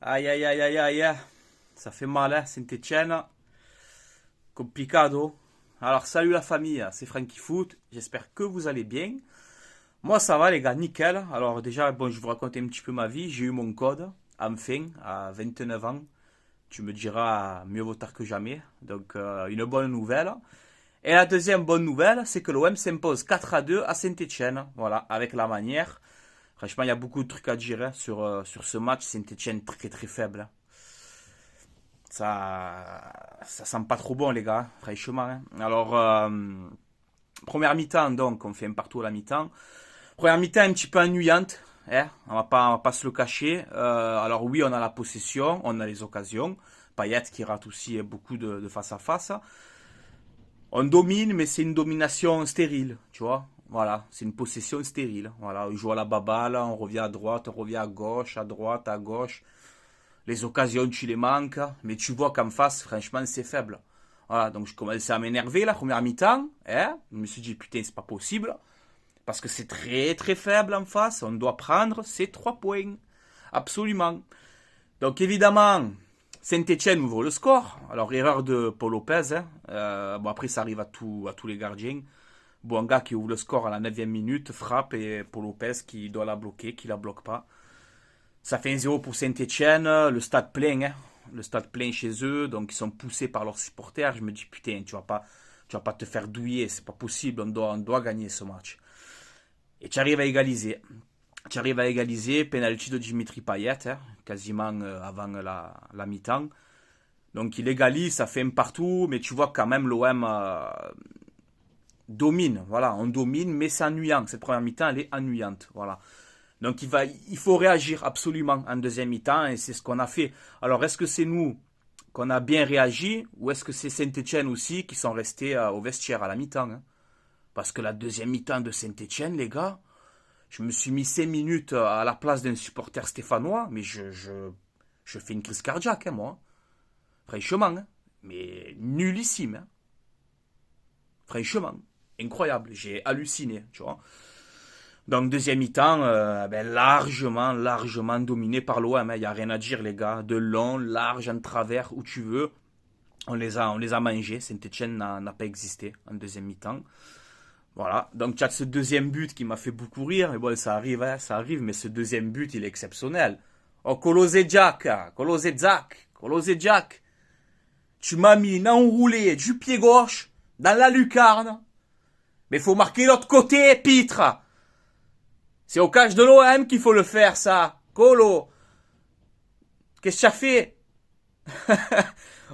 Aïe, aïe, aïe, aïe, aïe. Ça fait mal, hein, Saint-Etienne. Complicado. Alors, salut la famille, c'est Frankie Foot. J'espère que vous allez bien. Moi, ça va, les gars, nickel. Alors, déjà, bon, je vais vous raconter un petit peu ma vie. J'ai eu mon code, enfin, à 29 ans. Tu me diras, mieux vaut tard que jamais. Donc, une bonne nouvelle. Et la deuxième bonne nouvelle, c'est que l'OM s'impose 4-2 à Saint-Etienne. Voilà, avec la manière. Franchement, il y a beaucoup de trucs à dire hein, sur ce match. Saint-Etienne très très faible, hein. Ça sent pas trop bon, les gars, franchement, hein. Alors, première mi-temps, donc, on fait un partout à la mi-temps. Première mi-temps un petit peu ennuyante, hein, on va pas se le cacher. Alors oui, on a la possession, on a les occasions. Payet qui rate aussi beaucoup de face à face. On domine, mais c'est une domination stérile, tu vois. Voilà, c'est une possession stérile. Voilà, on joue à la baballe, on revient à droite, on revient à gauche, à droite, à gauche. Les occasions, tu les manques, mais tu vois qu'en face, franchement, c'est faible. Voilà, donc je commençais à m'énerver la première mi-temps. Hein. Je me suis dit, putain, c'est pas possible. Parce que c'est très très faible en face. On doit prendre ces 3 points. Absolument. Donc évidemment, Saint-Etienne ouvre le score. Alors erreur de Paul Lopez. Hein. Bon après ça arrive à tous les gardiens. Bouanga qui ouvre le score à la 9e minute, frappe et Paul Lopez qui doit la bloquer, qui la bloque pas. Ça fait 1-0 pour Saint-Etienne, le stade plein, hein. Le stade plein chez eux, donc ils sont poussés par leurs supporters. Je me dis putain, tu vas pas te faire douiller, c'est pas possible, on doit gagner ce match. Et tu arrives à égaliser. Tu arrives à égaliser, penalty de Dimitri Payet, hein, quasiment avant la mi-temps. Donc il égalise, ça fait un partout, mais tu vois quand même l'OM domine. Voilà, on domine, mais c'est ennuyant. Cette première mi-temps, elle est ennuyante. Voilà. Donc il faut réagir absolument en deuxième mi-temps et c'est ce qu'on a fait. Alors est-ce que c'est nous qu'on a bien réagi ou est-ce que c'est Saint-Etienne aussi qui sont restés au vestiaire à la mi-temps, hein. Parce que la deuxième mi-temps de Saint-Etienne, les gars, je me suis mis 5 minutes à la place d'un supporter stéphanois, mais je fais une crise cardiaque, hein, moi. Franchement, hein. Mais nullissime, hein. Franchement, incroyable, j'ai halluciné, tu vois. Donc deuxième mi-temps, largement dominé par l'OM. Il n'y a rien à dire les gars. De long, large, en travers, où tu veux. On les a mangés. Saint-Etienne n'a pas existé en deuxième mi-temps. Voilà. Donc tu as ce deuxième but qui m'a fait beaucoup rire. Mais bon, ça arrive. Mais ce deuxième but, il est exceptionnel. Oh, Kolosejak, Kolosejak. Tu m'as mis une enroulée du pied gauche dans la lucarne. Mais faut marquer l'autre côté, Pitre. C'est au cage de l'OM qu'il faut le faire, ça. Colo. Qu'est-ce que tu as fait?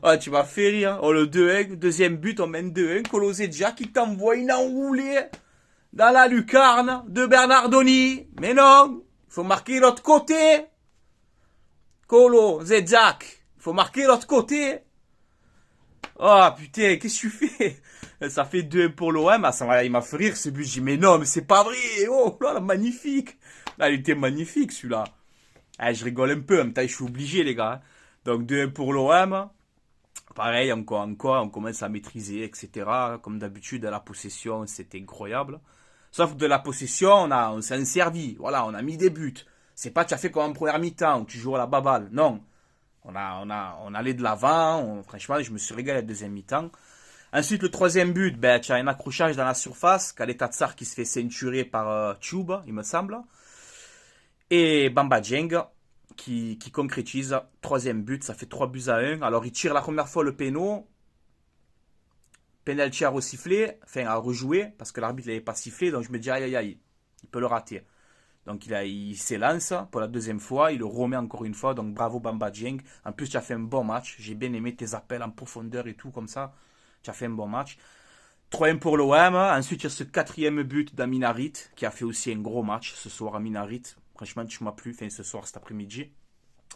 Oh, tu m'as fait rire. Oh, le 2-1. Deuxième but, on mène 2-1. Colo Zedja qui t'envoie une enroulée dans la lucarne de Bernardoni. Mais non. Il faut marquer l'autre côté. Colo Zedjak. Il faut marquer l'autre côté. Oh, putain, qu'est-ce que tu fais? Ça fait 2-1 pour l'OM. Ah, il m'a fait rire ce but. J'ai dit, mais non, mais c'est pas vrai. Oh, là, magnifique. Là, il était magnifique, celui-là. Ah, je rigole un peu, en même temps, je suis obligé, les gars. Donc, 2-1 pour l'OM. Pareil, encore, on commence à maîtriser, etc. Comme d'habitude, à la possession, c'était incroyable. Sauf que de la possession, on s'est servi. Voilà, on a mis des buts. C'est pas tu as fait comme en première mi-temps où tu joues à la baballe. Non. On allait de l'avant. Franchement, je me suis régalé à la deuxième mi-temps. Ensuite, le troisième but, tu as un accrochage dans la surface. Kaleta Tsar qui se fait ceinturer par Tube, il me semble. Et Bamba Dieng qui concrétise. Troisième but, ça fait 3-1. Alors, il tire la première fois le péno. Penalty à resiffler, enfin à rejouer, parce que l'arbitre n'avait pas sifflé. Donc, je me dis, aïe, aïe, aïe, il peut le rater. Donc, il s'élance pour la deuxième fois. Il le remet encore une fois. Donc, bravo Bamba Dieng. En plus, tu as fait un bon match. J'ai bien aimé tes appels en profondeur et tout, comme ça. Tu as fait un bon match. 3-1 pour l'OM. Ensuite, il y a ce quatrième but d'Aminarit, qui a fait aussi un gros match ce soir. Aminarit, franchement, tu m'as plu. Enfin, ce soir, cet après-midi.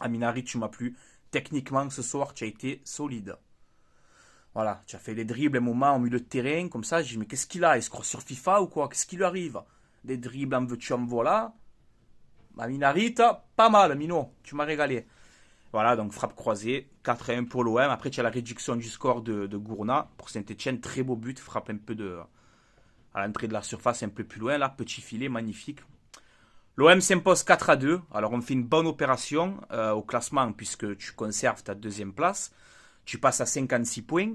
Aminarit, tu m'as plu. Techniquement, ce soir, tu as été solide. Voilà, tu as fait les dribbles un moment au milieu de terrain, comme ça. J'ai dit, mais qu'est-ce qu'il a? Il se croit sur FIFA ou quoi? Qu'est-ce qui lui arrive? Des dribbles en veux-tu, en voilà. Aminarit, pas mal, Mino. Tu m'as régalé. Voilà, donc frappe croisée, 4-1 pour l'OM. Après, tu as la réduction du score de Gourna pour Saint-Etienne. Très beau but, frappe un peu à l'entrée de la surface, un peu plus loin. Là, petit filet, magnifique. L'OM s'impose 4-2. Alors, on fait une bonne opération au classement puisque tu conserves ta deuxième place. Tu passes à 56 points.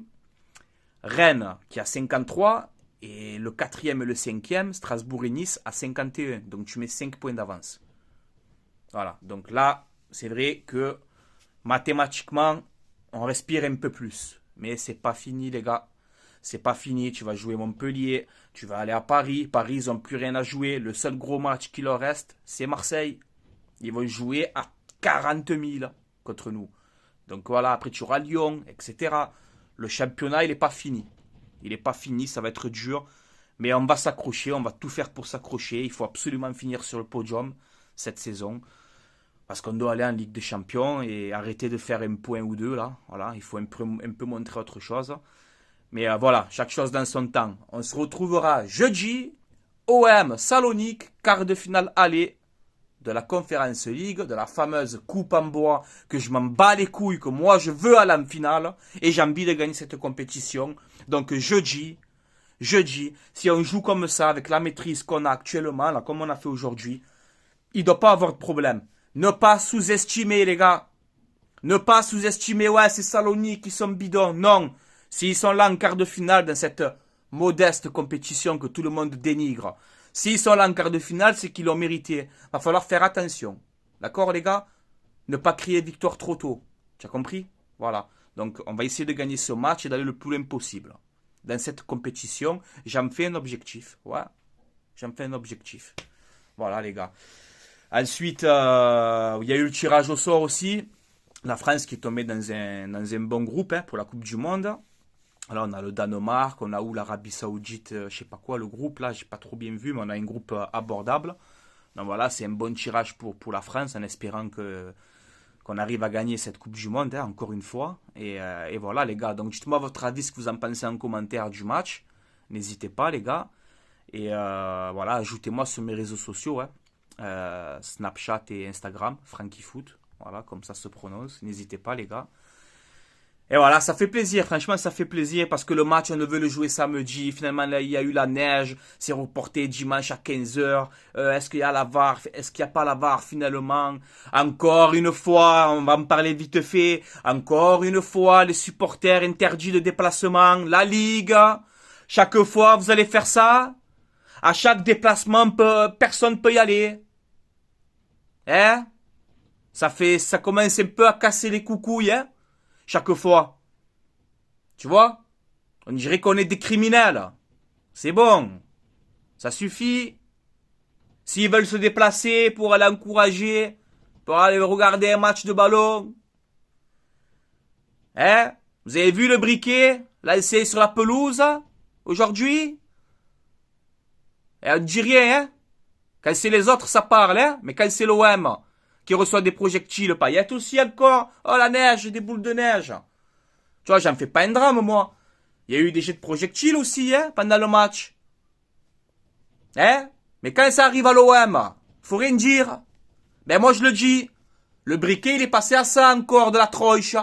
Rennes qui a 53. Et le quatrième et le cinquième, Strasbourg et Nice, à 51. Donc, tu mets 5 points d'avance. Voilà. Donc là, c'est vrai que mathématiquement, on respire un peu plus. Mais c'est pas fini, les gars. C'est pas fini. Tu vas jouer Montpellier. Tu vas aller à Paris. Paris, ils n'ont plus rien à jouer. Le seul gros match qui leur reste, c'est Marseille. Ils vont jouer à 40 000 contre nous. Donc voilà, après tu auras Lyon, etc. Le championnat, il n'est pas fini. Il n'est pas fini, ça va être dur. Mais on va s'accrocher, on va tout faire pour s'accrocher. Il faut absolument finir sur le podium cette saison. Parce qu'on doit aller en Ligue des Champions et arrêter de faire un point ou deux là. Voilà, il faut un peu montrer autre chose. Mais voilà, chaque chose dans son temps. On se retrouvera jeudi, OM Salonique, quart de finale aller de la Conference League, de la fameuse coupe en bois, que je m'en bats les couilles, que moi je veux aller en finale, et j'ai envie de gagner cette compétition. Donc jeudi, si on joue comme ça, avec la maîtrise qu'on a actuellement, là, comme on a fait aujourd'hui, il ne doit pas avoir de problème. Ne pas sous-estimer, les gars. Ne pas sous-estimer, ouais, ces Saloniques qui sont bidons. Non. S'ils sont là en quart de finale dans cette modeste compétition que tout le monde dénigre, s'ils sont là en quart de finale, c'est qu'ils l'ont mérité. Va falloir faire attention. D'accord, les gars? Ne pas crier victoire trop tôt. Tu as compris? Voilà. Donc, on va essayer de gagner ce match et d'aller le plus loin possible. Dans cette compétition, j'en fais un objectif. Ouais. J'en fais un objectif. Voilà, les gars. Ensuite, il y a eu le tirage au sort aussi. La France qui est tombée dans un bon groupe pour la Coupe du Monde. Alors, on a le Danemark, on a où l'Arabie Saoudite, je sais pas quoi, le groupe là, j'ai pas trop bien vu, mais on a un groupe abordable. Donc voilà, c'est un bon tirage pour la France en espérant qu'on arrive à gagner cette Coupe du Monde, encore une fois. Et voilà, les gars. Donc, dites-moi votre avis, ce que vous en pensez en commentaire du match. N'hésitez pas, les gars. Et voilà, ajoutez-moi sur mes réseaux sociaux, Snapchat et Instagram, FrankyFoot. Voilà, comme ça se prononce. N'hésitez pas, les gars. Et voilà, ça fait plaisir, franchement, ça fait plaisir parce que le match, on devait le jouer samedi. Finalement, là, il y a eu la neige, c'est reporté dimanche à 15 heures. Est-ce qu'il y a la VAR? Est-ce qu'il n'y a pas la VAR finalement? Encore une fois, on va en parler vite fait. Encore une fois, les supporters interdits de déplacement, la Ligue. Chaque fois, vous allez faire ça. À chaque déplacement, personne ne peut y aller. Hein? Ça commence un peu à casser les coucouilles, hein? Chaque fois. Tu vois? On dirait qu'on est des criminels. C'est bon. Ça suffit. S'ils veulent se déplacer pour aller encourager, pour aller regarder un match de ballon. Hein? Vous avez vu le briquet lancé sur la pelouse aujourd'hui? Et on ne dit rien, hein? Quand c'est les autres, ça parle, hein? Mais quand c'est l'OM qui reçoit des projectiles paillettes aussi encore. Oh, la neige, des boules de neige. Tu vois, j'en fais pas un drame, moi. Il y a eu des jets de projectiles aussi, hein, pendant le match. Hein? Mais quand ça arrive à l'OM, faut rien dire. Ben, moi, je le dis. Le briquet, il est passé à ça encore, de la troïche.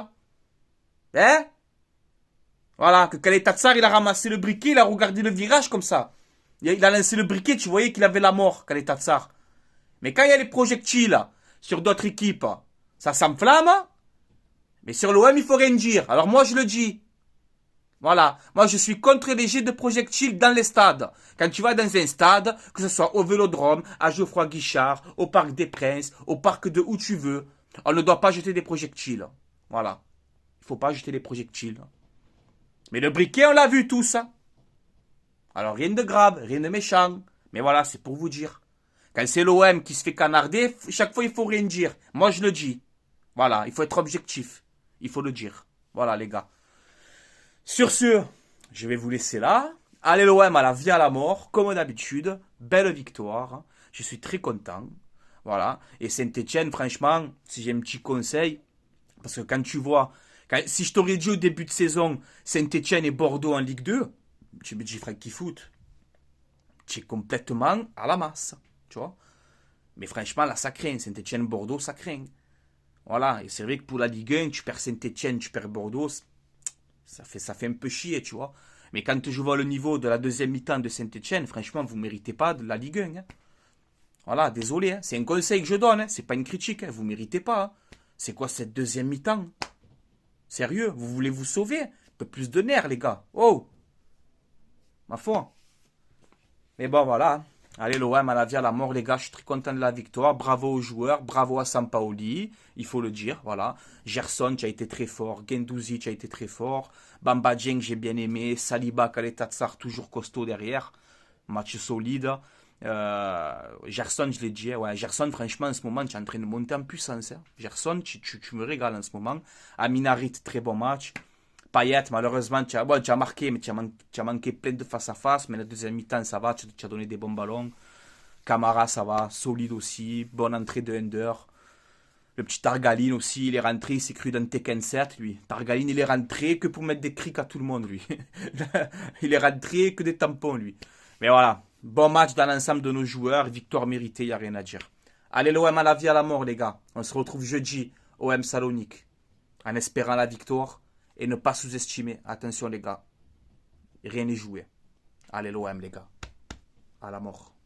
Hein? Voilà, que Kaletatsar, il a ramassé le briquet, il a regardé le virage comme ça. Il a lancé le briquet, tu voyais qu'il avait la mort, Kaletatsar. Mais quand il y a les projectiles sur d'autres équipes, ça s'enflamme. Mais sur l'OM, il faut rien dire. Alors moi, je le dis. Voilà. Moi, je suis contre les jets de projectiles dans les stades. Quand tu vas dans un stade, que ce soit au Vélodrome, à Geoffroy Guichard, au Parc des Princes, au parc de où tu veux, on ne doit pas jeter des projectiles. Voilà. Il ne faut pas jeter des projectiles. Mais le briquet, on l'a vu tous. Alors, rien de grave, rien de méchant. Mais voilà, c'est pour vous dire. Quand c'est l'OM qui se fait canarder, chaque fois, il faut rien dire. Moi, je le dis. Voilà, il faut être objectif. Il faut le dire. Voilà, les gars. Sur ce, je vais vous laisser là. Allez l'OM à la vie à la mort, comme d'habitude. Belle victoire. Je suis très content. Voilà. Et Saint-Etienne, franchement, si j'ai un petit conseil, parce que quand tu vois, si je t'aurais dit au début de saison, Saint-Etienne et Bordeaux en Ligue 2, tu me dis FrankyFoot. Tu es complètement à la masse. Tu vois. Mais franchement, là, ça craint. Saint-Etienne-Bordeaux, ça craint. Voilà. Et c'est vrai que pour la Ligue 1, tu perds Saint-Etienne, tu perds Bordeaux. Ça fait un peu chier, tu vois. Mais quand je vois le niveau de la deuxième mi-temps de Saint-Etienne, franchement, vous ne méritez pas de la Ligue 1. Hein. Voilà, désolé, hein. C'est un conseil que je donne, hein. C'est pas une critique, hein. Vous méritez pas, hein. C'est quoi cette deuxième mi-temps? Sérieux, vous voulez vous sauver? Un peu plus de nerfs, les gars. Oh, ma foi. Mais bon, voilà. Allez, l'OM à la vie, à la mort, les gars. Je suis très content de la victoire. Bravo aux joueurs. Bravo à Sampaoli. Il faut le dire. Voilà. Gerson, tu as été très fort. Guendouzi, tu as été très fort. Bamba Dieng, j'ai bien aimé. Saliba, Kaletatsar, toujours costaud derrière. Match solide. Gerson, je l'ai dit. Ouais, Gerson, franchement, en ce moment, tu es en train de monter en puissance. Hein. Gerson, tu me régales en ce moment. Aminarit, très bon match. Payet, malheureusement, tu as marqué, mais tu as manqué plein de face à face. Mais la deuxième mi-temps, ça va, tu as donné des bons ballons. Camara, ça va, solide aussi. Bonne entrée de Ender. Le petit Targaline aussi, il est rentré, il s'est cru dans Tekken 7, lui. Targaline, il est rentré que pour mettre des crics à tout le monde, lui. Il est rentré que des tampons, lui. Mais voilà, bon match dans l'ensemble de nos joueurs. Victoire méritée, il n'y a rien à dire. Allez, l'OM à la vie, à la mort, les gars. On se retrouve jeudi, OM Salonique. En espérant la victoire. Et ne pas sous-estimer. Attention, les gars. Rien n'est joué. Allez, l'OM, les gars. À la mort.